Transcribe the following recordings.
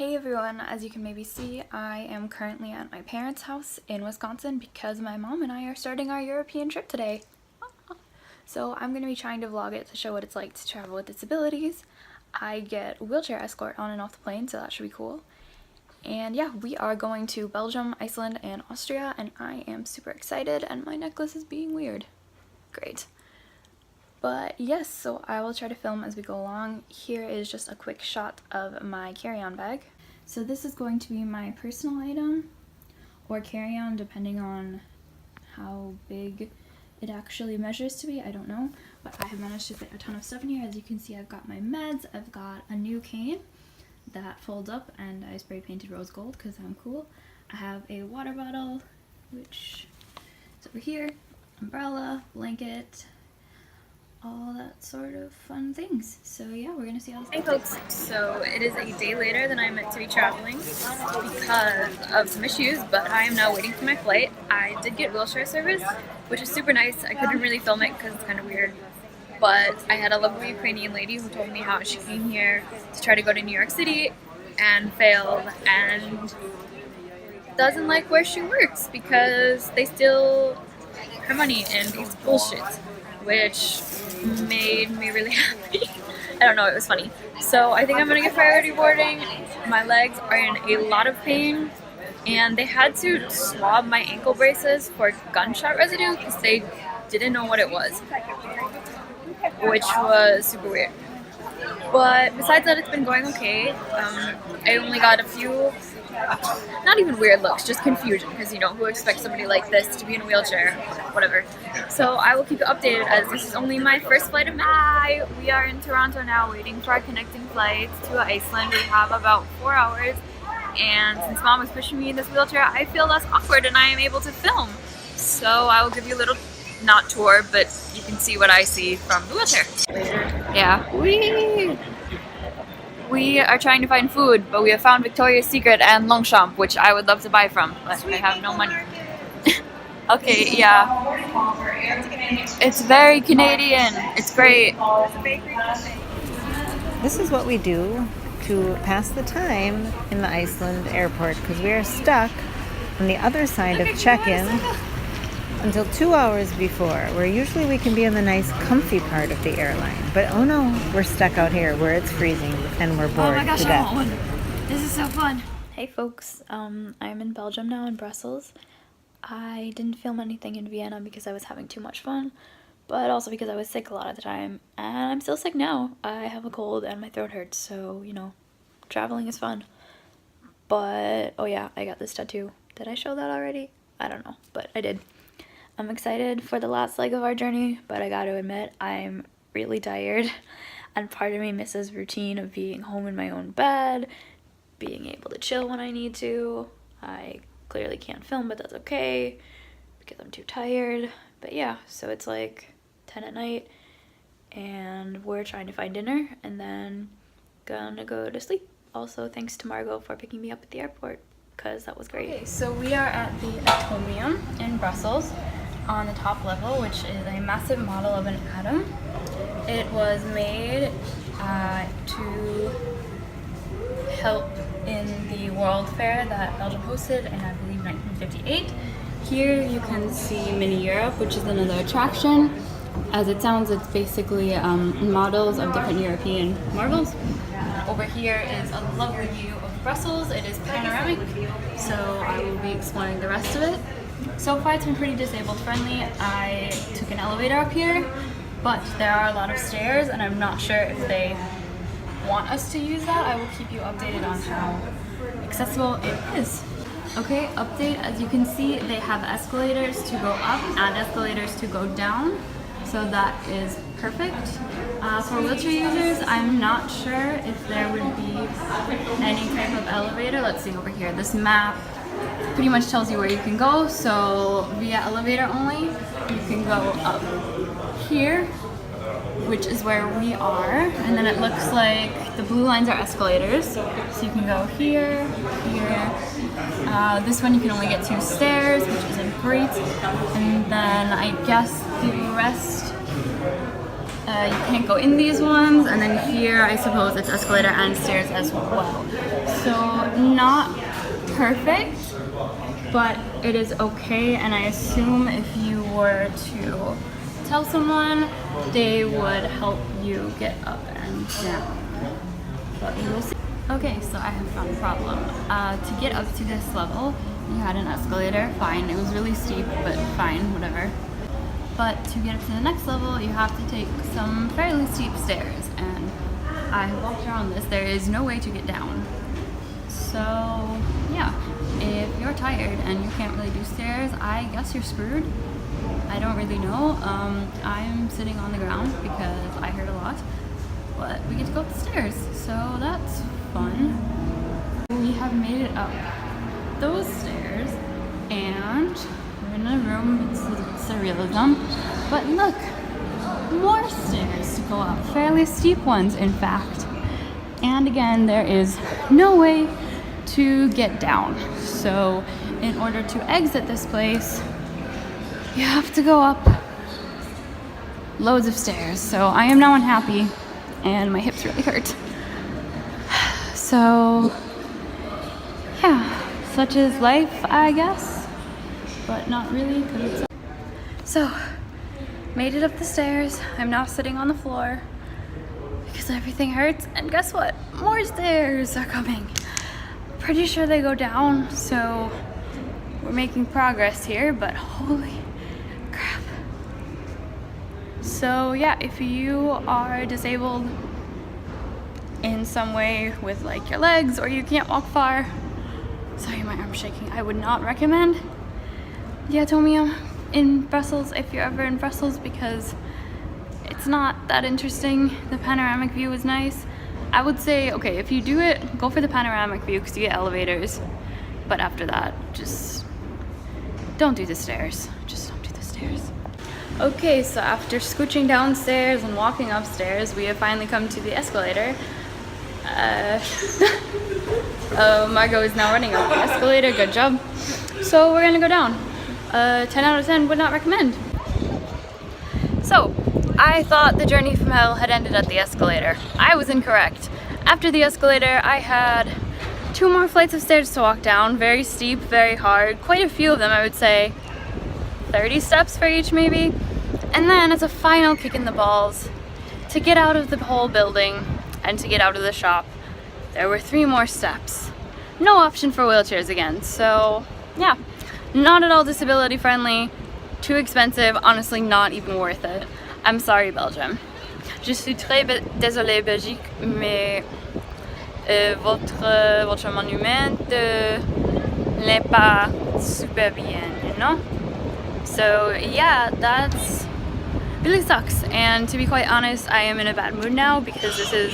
Hey everyone, as you can maybe see, I am currently at my parents' house in Wisconsin because my mom and I are starting our European trip today. So I'm going to be trying to vlog it to show what it's like to travel with disabilities. I get a wheelchair escort on and off the plane, so that should be cool. And yeah, we are going to Belgium, Iceland, and Austria, and I am super excited, and my necklace is being weird. Great. But yes, so I will try to film as we go along. Here is just a quick shot of my carry-on bag. So this is going to be my personal item, or carry-on depending on how big it actually measures to be, I don't know. But I have managed to fit a ton of stuff in here. As you can see, I've got my meds, I've got a new cane that folds up, and I spray painted rose gold because I'm cool. I have a water bottle, which is over here, umbrella, blanket, all that sort of fun things. So yeah, we're gonna see how this goes. Hey folks, so it is a day later than I meant to be traveling because of some issues, but I am now waiting for my flight. I did get wheelchair service, which is super nice. I couldn't really film it because it's kind of weird, but I had a lovely Ukrainian lady who told me how she came here to try to go to New York City and failed and doesn't like where she works because they steal her money and it's bullshit, which made me really happy. I don't know, it was funny. So I think I'm gonna get priority boarding. My legs are in a lot of pain, and they had to swab my ankle braces for gunshot residue because they didn't know what it was, which was super weird. But besides that, it's been going okay. I only got a few, not even weird looks, just confusion, because you know, who expects somebody like this to be in a wheelchair, whatever. So I will keep you updated as this is only my first flight of May. We are in Toronto now waiting for our connecting flight to Iceland. We have about 4 hours, and since Mom is pushing me in this wheelchair, I feel less awkward and I am able to film. So I will give you a little, not tour, but you can see what I see from the wheelchair. Yeah. We are trying to find food, but we have found Victoria's Secret and Longchamp, which I would love to buy from, but I have no money. Okay, yeah. It's very Canadian. It's great. This is what we do to pass the time in the Iceland airport because we are stuck on the other side of check-in until 2 hours before, where usually we can be in the nice comfy part of the airline. But oh no, we're stuck out here where it's freezing and we're bored to death. I want one. This is so fun. Hey folks, I'm in Belgium now, in Brussels. I didn't film anything in Vienna because I was having too much fun, but also because I was sick a lot of the time, and I'm still sick now. I have a cold and my throat hurts, so you know, traveling is fun. But oh yeah, I got this tattoo. Did I show that already? I don't know, but I did. I'm excited for the last leg of our journey, but I gotta admit, I'm really tired, and part of me misses routine of being home in my own bed, being able to chill when I need to. I clearly can't film, but that's okay, because I'm too tired. But yeah, so it's like 10 at night, and we're trying to find dinner, and then gonna go to sleep. Also, thanks to Margot for picking me up at the airport, because that was great. Okay, so we are at the Atomium in Brussels, on the top level, which is a massive model of an atom. It was made to help in the World Fair that Belgium hosted in, I believe, 1958. Here you can see Mini Europe, which is another attraction. As it sounds, it's basically models of different European marvels. Over here is a lovely view of Brussels. It is panoramic, so I will be exploring the rest of it. So far it's been pretty disabled friendly. I took an elevator up here, but there are a lot of stairs and I'm not sure if they want us to use that. I will keep you updated on how accessible it is. Okay, update. As you can see, they have escalators to go up and escalators to go down, so that is perfect. For wheelchair users, I'm not sure if there would be any type of elevator. Let's see over here. This map pretty much tells you where you can go, so via elevator only, you can go up here, which is where we are, and then it looks like the blue lines are escalators, so you can go here, here. This one you can only get 2 stairs, which isn't great, and then I guess the rest you can't go in these ones, and then here I suppose it's escalator and stairs as well. So not perfect, but it is okay, and I assume if you were to tell someone, they would help you get up and down. But we will see. Okay, so I have found a problem. To get up to this level, you had an escalator, fine. It was really steep, but fine, whatever. But to get up to the next level, you have to take some fairly steep stairs, and I walked around this. There is no way to get down. So yeah, if you're tired and you can't really do stairs, I guess you're screwed. I don't really know. I'm sitting on the ground because I heard a lot, but we get to go up the stairs, so that's fun. We have made it up those stairs, and we're in a room. It's surrealism, but look, more stairs to go up, fairly steep ones in fact. And again, there is no way to get down. So in order to exit this place, you have to go up loads of stairs. So I am now unhappy and my hips really hurt. So yeah, such is life, I guess, but not really, because it's... So made it up the stairs. I'm now sitting on the floor because everything hurts, and guess what? More stairs are coming. Pretty sure they go down, so we're making progress here, but holy crap. So yeah, if you are disabled in some way with like your legs, or you can't walk far, sorry, my arm's shaking, I would not recommend the Atomium in Brussels if you're ever in Brussels, because it's not that interesting. The panoramic view is nice. I would say, okay, if you do it, go for the panoramic view because you get elevators. But after that, just don't do the stairs. Just don't do the stairs. Okay, so after scooching downstairs and walking upstairs, we have finally come to the escalator. Margot is now running up the escalator, good job. So we're gonna go down. 10 out of 10 would not recommend. So, I thought the journey from hell had ended at the escalator. I was incorrect. After the escalator, I had 2 more flights of stairs to walk down. Very steep, very hard. Quite a few of them, I would say 30 steps for each maybe. And then as a final kick in the balls, to get out of the whole building and to get out of the shop, there were 3 more steps. No option for wheelchairs again, so yeah. Not at all disability friendly, too expensive, honestly not even worth it. I'm sorry, Belgium. Je suis très désolée, Belgique, mais votre monument n'est pas super bien, you know? So yeah, that's really sucks. And to be quite honest, I am in a bad mood now because this is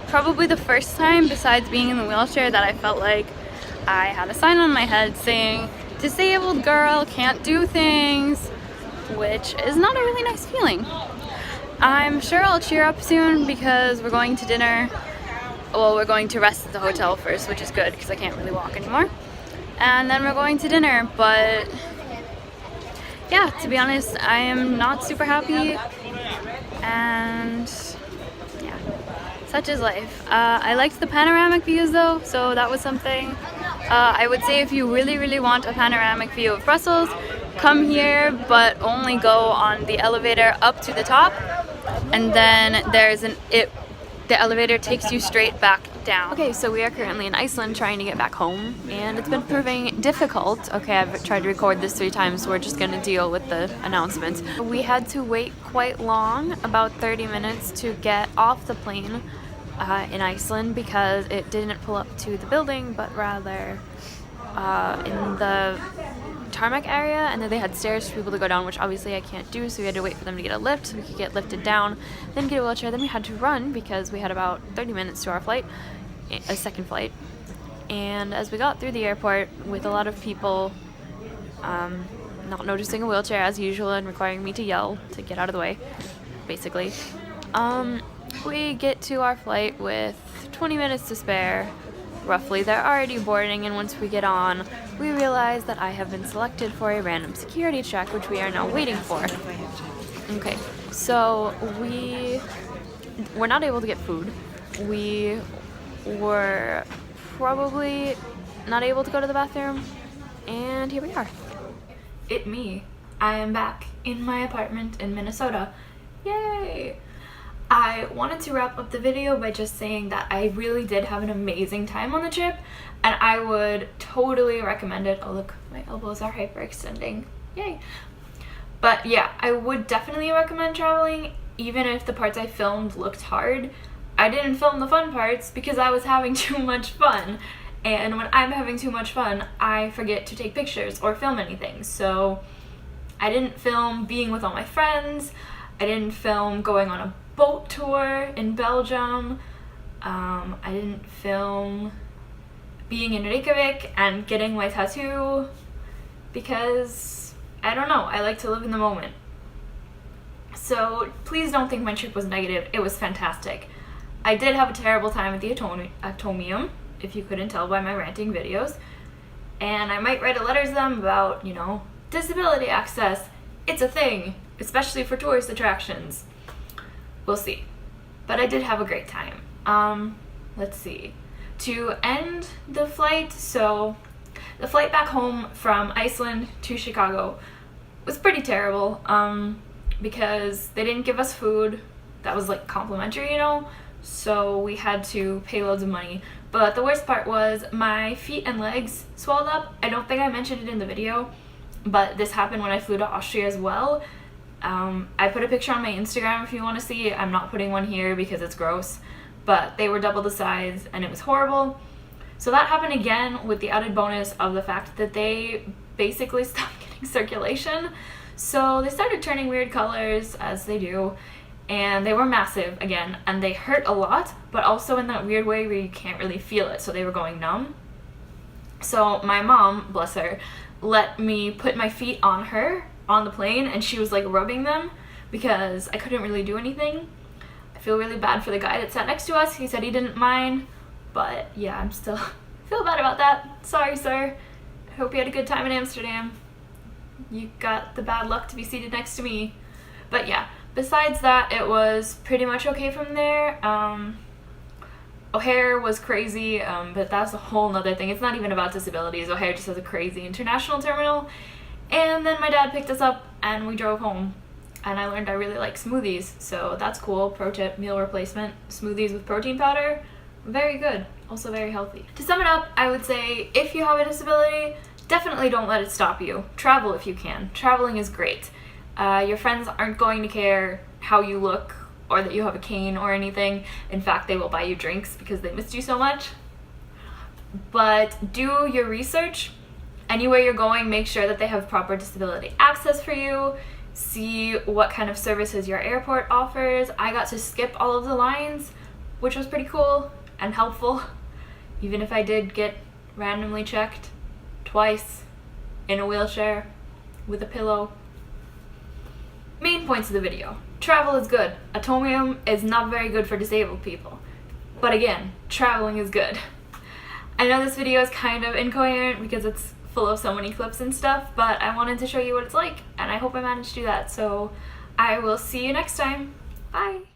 probably the first time, besides being in the wheelchair, that I felt like I had a sign on my head saying, disabled girl can't do things, which is not a really nice feeling. I'm sure I'll cheer up soon because we're going to dinner. Well, we're going to rest at the hotel first, which is good because I can't really walk anymore. And then we're going to dinner, but yeah, to be honest, I am not super happy, and yeah, such is life. I liked the panoramic views though, so that was something. I would say if you really want a panoramic view of Brussels, come here, but only go on the elevator up to the top, and then there's the elevator takes you straight back down. Okay, so we are currently in Iceland trying to get back home, and it's been proving difficult. Okay, I've tried to record this 3 times, so we're just gonna deal with the announcements. We had to wait quite long, about 30 minutes, to get off the plane in Iceland because it didn't pull up to the building, but rather in the tarmac area, and then they had stairs for people to go down, which obviously I can't do, so we had to wait for them to get a lift so we could get lifted down, then get a wheelchair, then we had to run because we had about 30 minutes to our flight, a second flight. And as we got through the airport with a lot of people not noticing a wheelchair as usual and requiring me to yell to get out of the way, basically, we get to our flight with 20 minutes to spare. Roughly, they're already boarding, and once we get on, we realize that I have been selected for a random security check, which we are now waiting for. Okay, so we were not able to get food. We were probably not able to go to the bathroom, and here we are. Me. I am back in my apartment in Minnesota. Yay! I wanted to wrap up the video by just saying that I really did have an amazing time on the trip, and I would totally recommend it. Oh look, my elbows are hyperextending. Yay! But yeah, I would definitely recommend traveling, even if the parts I filmed looked hard. I didn't film the fun parts because I was having too much fun. And when I'm having too much fun, I forget to take pictures or film anything. So I didn't film being with all my friends. I didn't film going on a boat tour in Belgium. I didn't film being in Reykjavik and getting my tattoo because, I don't know, I like to live in the moment. So please don't think my trip was negative. It was fantastic. I did have a terrible time at the Atomium, if you couldn't tell by my ranting videos. And I might write a letter to them about, you know, disability access. It's a thing, especially for tourist attractions. We'll see. But I did have a great time. Let's see. To end the flight, so the flight back home from Iceland to Chicago was pretty terrible, because they didn't give us food that was like complimentary, you know, so we had to pay loads of money. But the worst part was my feet and legs swelled up. I don't think I mentioned it in the video, but this happened when I flew to Austria as well. I put a picture on my Instagram if you want to see. I'm not putting one here because it's gross, but they were double the size and it was horrible. So that happened again with the added bonus of the fact that they basically stopped getting circulation. So they started turning weird colors, as they do, and they were massive again, and they hurt a lot, but also in that weird way where you can't really feel it, so they were going numb. So my mom, bless her, let me put my feet on her on the plane, and she was like rubbing them because I couldn't really do anything. I feel really bad for the guy that sat next to us. He said he didn't mind, but yeah, I'm still feel bad about that. Sorry, sir. I hope you had a good time in Amsterdam. You got the bad luck to be seated next to me. But yeah, besides that, it was pretty much okay from there. O'Hare was crazy, but that's a whole nother thing. It's not even about disabilities. O'Hare just has a crazy international terminal. And then my dad picked us up and we drove home. And I learned I really like smoothies, so that's cool. Pro tip, meal replacement, smoothies with protein powder. Very good, also very healthy. To sum it up, I would say if you have a disability, definitely don't let it stop you. Travel if you can. Traveling is great. Your friends aren't going to care how you look or that you have a cane or anything. In fact, they will buy you drinks because they missed you so much. But do your research. Anywhere you're going, make sure that they have proper disability access for you. See what kind of services your airport offers. I got to skip all of the lines, which was pretty cool and helpful, even if I did get randomly checked twice in a wheelchair with a pillow. Main points of the video. Travel is good. Atomium is not very good for disabled people. But again, traveling is good. I know this video is kind of incoherent because it's full of so many clips and stuff, but I wanted to show you what it's like, and I hope I managed to do that. So I will see you next time. Bye!